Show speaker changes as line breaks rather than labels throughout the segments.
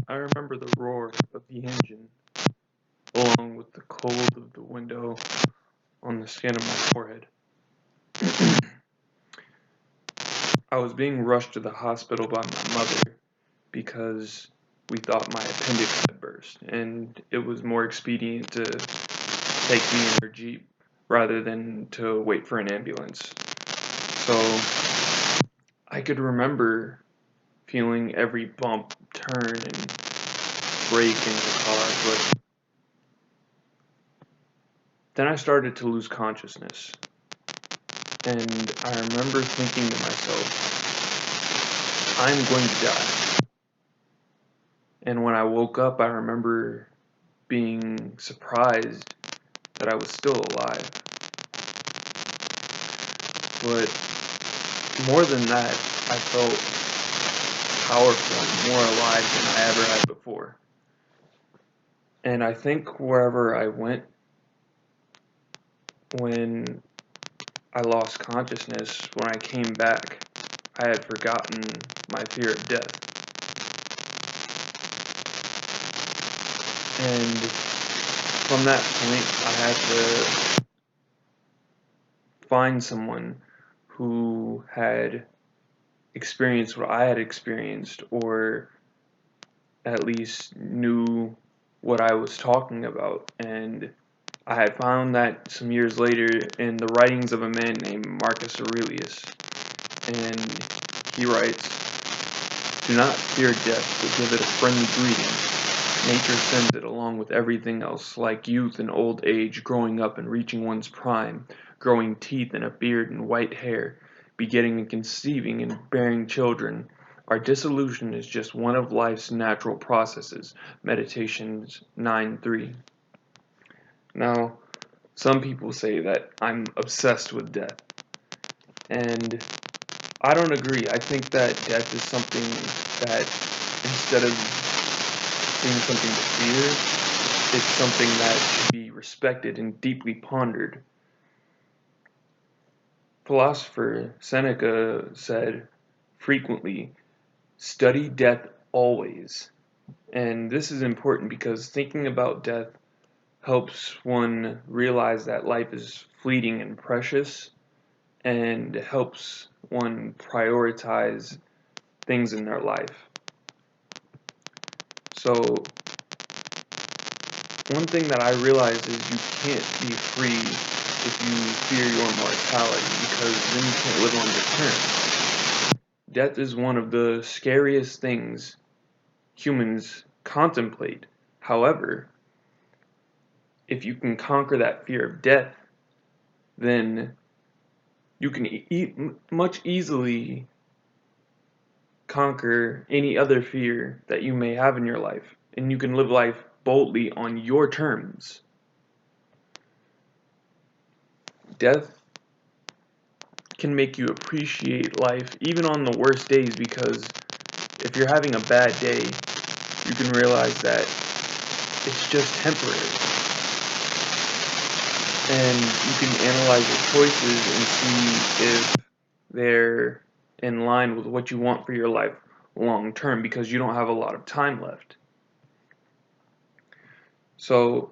I remember the roar of the engine, along with the cold of the window on the skin of my forehead. I was being rushed to the hospital by my mother because we thought my appendix had burst, and it was more expedient to take me in her Jeep rather than to wait for an ambulance. So I could remember feeling every bump, turn, and brake in the car, but then I started to lose consciousness, and I remember thinking to myself, I'm going to die. And when I woke up, I remember being surprised that I was still alive. But more than that, I felt powerful and more alive than I ever had before. And I think wherever I went, when I lost consciousness, when I came back, I had forgotten my fear of death. And from that point, I had to find someone who had experienced what I had experienced, or at least knew what I was talking about. And I had found that some years later in the writings of a man named Marcus Aurelius. And he writes, "Do not fear death, but give it a friendly greeting. Nature sends it along with everything else, like youth and old age, growing up and reaching one's prime, growing teeth and a beard and white hair, begetting and conceiving and bearing children. Our dissolution is just one of life's natural processes." Meditations 9:3. Now, some people say that I'm obsessed with death, and I don't agree. I think that death is something that, instead of being something to fear, it's something that should be respected and deeply pondered. Philosopher Seneca said frequently, "Study death always." And this is important because thinking about death helps one realize that life is fleeting and precious, and helps one prioritize things in their life. So, one thing that I realize is you can't be free if you fear your mortality, because then you can't live on your terms. Death is one of the scariest things humans contemplate. However, if you can conquer that fear of death, then you can much easily conquer any other fear that you may have in your life, and you can live life boldly on your terms. Death can make you appreciate life even on the worst days, because if you're having a bad day, you can realize that it's just temporary. And you can analyze your choices and see if they're in line with what you want for your life long term, because you don't have a lot of time left. So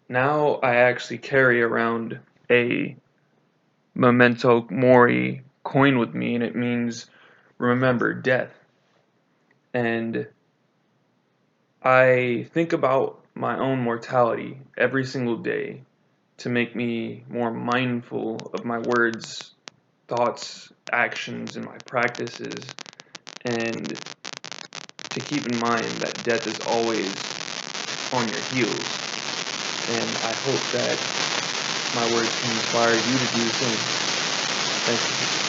now I actually carry around a Memento Mori coin with me, and it means remember death. And I think about my own mortality every single day to make me more mindful of my words, thoughts, actions, and my practices, and to keep in mind that death is always on your heels. And I hope that my words can inspire you to do the same. Thank you.